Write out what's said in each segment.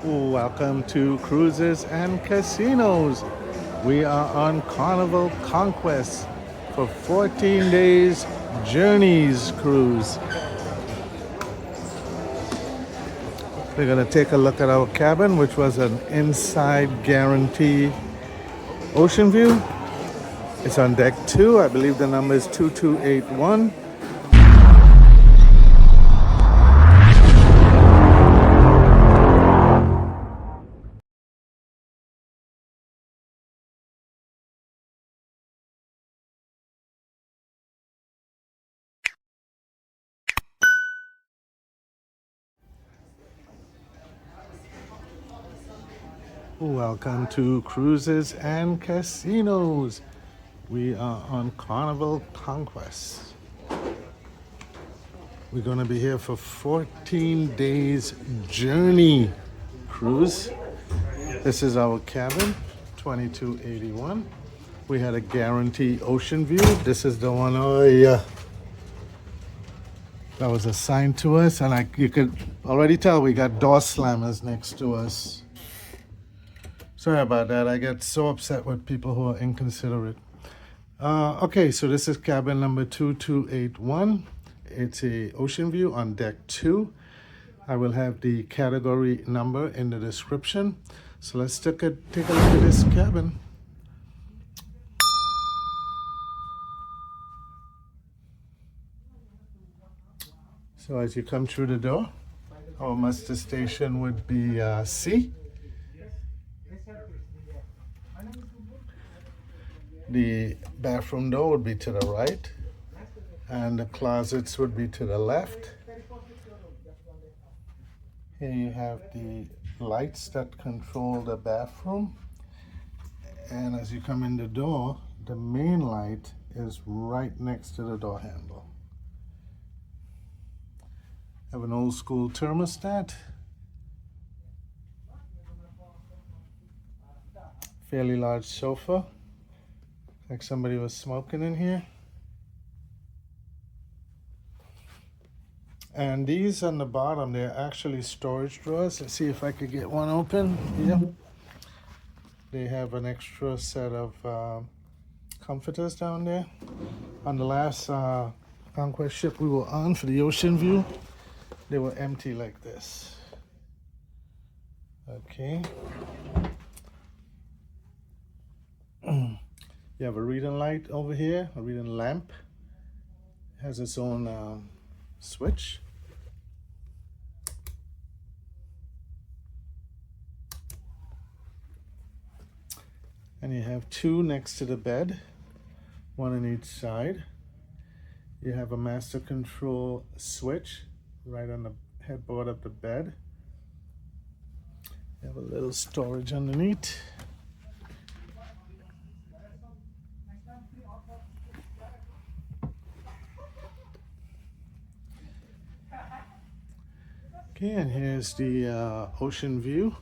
Welcome to Cruises and Casinos. We are on Carnival Conquest for 14 days journeys cruise. We're going to take a look at our cabin, which was an inside guarantee ocean view. It's on deck 2. I believe the number is 2281. Welcome to Cruises and Casinos. We are on Carnival Conquest. We're going to be here for 14 days journey cruise. This is our cabin, 2281. We had a guarantee ocean view. This is the one that was assigned to us, and you could already tell we got door slammers next to us. Sorry about that. I get so upset with people who are inconsiderate. Okay, so this is cabin number 2281. It's a ocean view on deck 2. I will have the category number in the description. So let's take a look at this cabin. So as you come through the door, our muster station would be C. The bathroom door would be to the right, and the closets would be to the left. Here you have the lights that control the bathroom, and as you come in the door, the main light is right next to the door handle. Have an old school thermostat, fairly large sofa. Like somebody was smoking in here. And these on the bottom, they're actually storage drawers. Let's see if I could get one open. Yeah. They have an extra set of comforters down there. On the last Conquest ship we were on for the ocean view, they were empty like this. Okay. You have a reading light over here, a reading lamp. It has its own switch. And you have two next to the bed, one on each side. You have a master control switch right on the headboard of the bed. You have a little storage underneath. Okay, and here's the ocean view.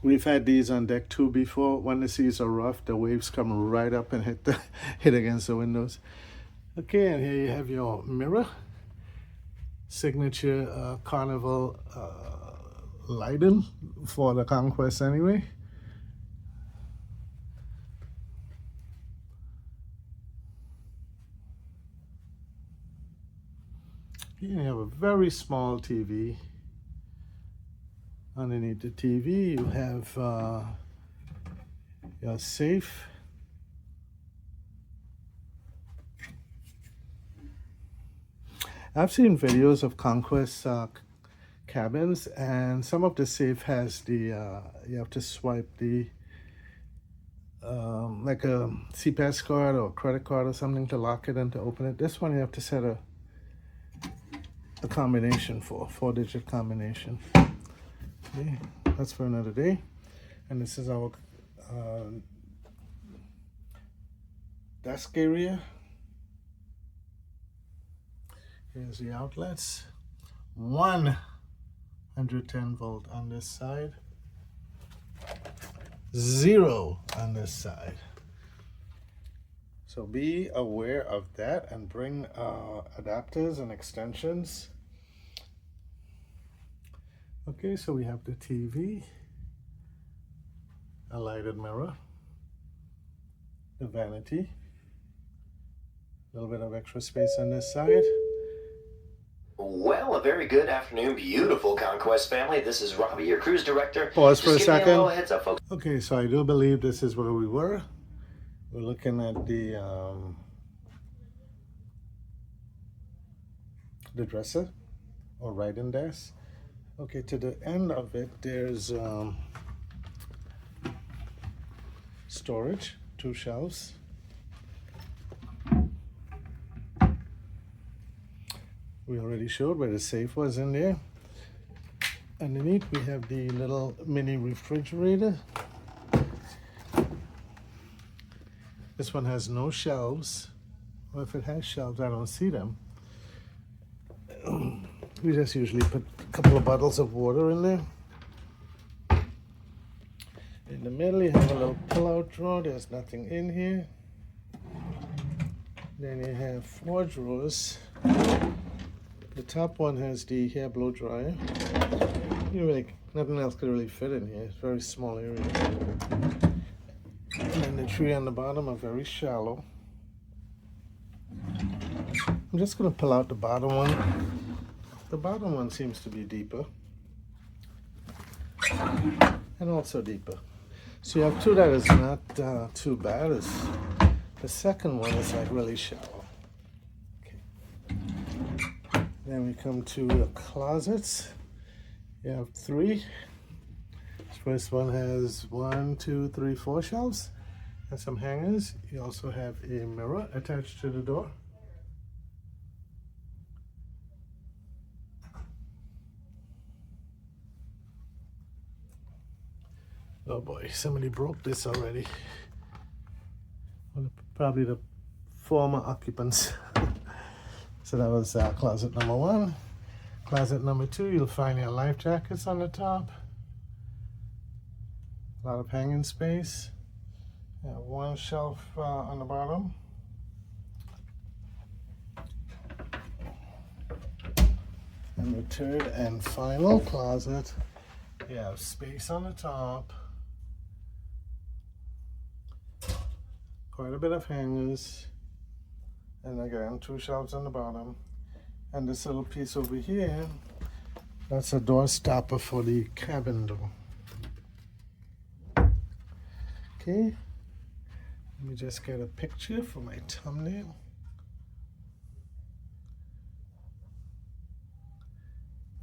We've had these on deck 2 before. When the seas are rough, the waves come right up and hit against the windows. Okay, and here you have your mirror. Signature Carnival lighting for the Conquest anyway. You have a very small TV. Underneath the TV, you have your safe. I've seen videos of Conquest cabins, and some of the safe has the, you have to swipe the, like a CPAS card or credit card or something to lock it and to open it. This one you have to set a combination for, 4-digit combination. Okay, that's for another day. And this is our desk area. Here's the outlets. 110 volt on this side, 0 on this side. So be aware of that and bring adapters and extensions. Okay, so we have the TV, a lighted mirror, the vanity, a little bit of extra space on this side. Well, a very good afternoon, beautiful Conquest family. This is Robbie, your cruise director. Pause for a Just giving you a little second. heads up, folks. Okay, so I do believe this is where we were. We're looking at the dresser or writing desk. Okay, to the end of it, there's storage, 2 shelves. We already showed where the safe was in there. Underneath, we have the little mini refrigerator. This one has no shelves, or if it has shelves, I don't see them. We just usually put a couple of bottles of water in there. In the middle, you have a little pull-out drawer. There's nothing in here. Then you have 4 drawers. The top one has the hair blow dryer. Nothing else could really fit in here. It's a very small area. And the 3 on the bottom are very shallow. I'm just going to pull out the bottom one. The bottom one seems to be deeper. And also deeper. So you have 2 that is not too bad. The second one is like really shallow. Then we come to the closets. You have 3. This first one has 1, 2, 3, 4 shelves and some hangers. You also have a mirror attached to the door. Oh boy, somebody broke this already. Well, probably the former occupants. So that was closet number 1. Closet number 2, you'll find your life jackets on the top. A lot of hanging space. 1 shelf on the bottom. And the third and final closet, you have space on the top. Quite a bit of hangers. And again, 2 shelves on the bottom. And this little piece over here, that's a door stopper for the cabin door. Okay, let me just get a picture for my thumbnail.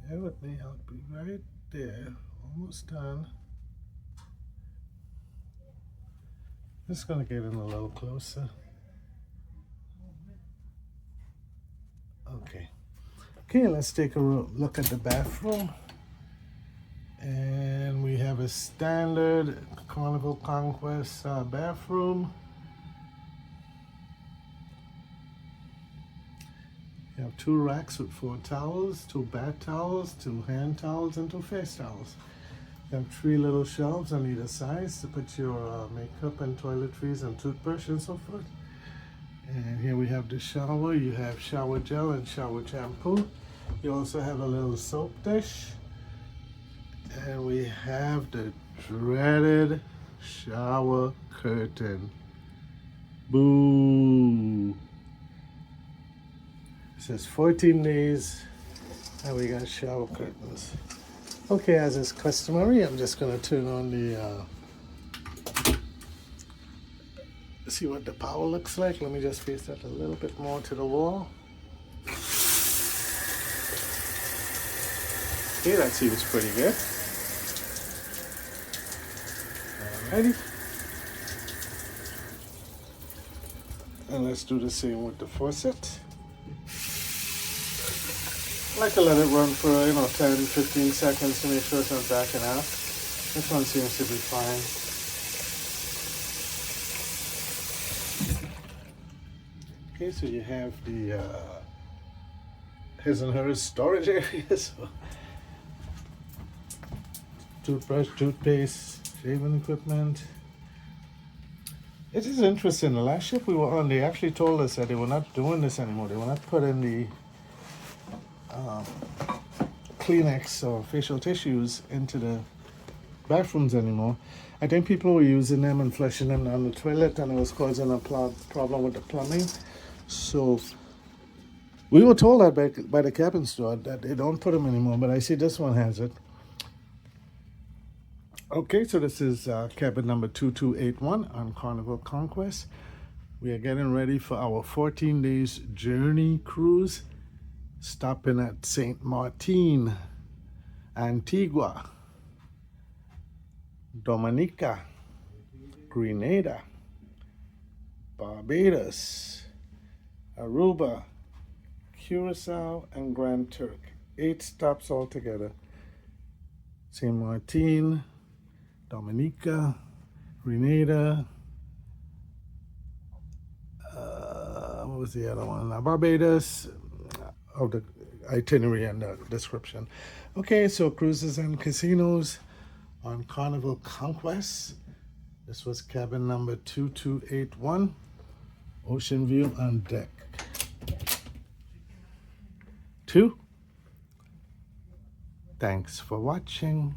Bear with me, I'll be right there, almost done. Just gonna get in a little closer. Okay, let's take a look at the bathroom. And we have a standard Carnival Conquest bathroom. You have 2 racks with 4 towels, 2 bath towels, 2 hand towels, and 2 face towels. You have 3 little shelves on either side to put your makeup and toiletries and toothbrush and so forth. And here we have the shower. You have shower gel and shower shampoo. You also have a little soap dish. And we have the dreaded shower curtain. Boo! It says 14 days and we got shower curtains. Okay, as is customary, I'm just going to turn on the see what the power looks like. Let me just face that a little bit more to the wall. Okay, that seems pretty good. Alrighty. And let's do the same with the faucet. I like to let it run for 10-15 seconds to make sure it's not backing out. This one seems to be fine. Okay, so you have the his and hers storage area. So toothbrush, toothpaste, shaving equipment. It is interesting. The last ship we were on, they actually told us that they were not doing this anymore. They were not putting the Kleenex or facial tissues into the bathrooms anymore. I think people were using them and flushing them down the toilet, and it was causing a problem with the plumbing. So we were told that by the cabin store that they don't put them anymore, but I see this one has it. Okay, so this is cabin number 2281 on Carnival Conquest. We are getting ready for our 14 days journey cruise, stopping at St. Martin, Antigua, Dominica, Grenada, Barbados, Aruba, Curacao, and Grand Turk. 8 stops altogether. St. Martin, Dominica, Grenada, what was the other one? Barbados, of the itinerary and the description. Okay, so cruises and casinos on Carnival Conquest. This was cabin number 2281. Ocean view on deck 2. Thanks for watching.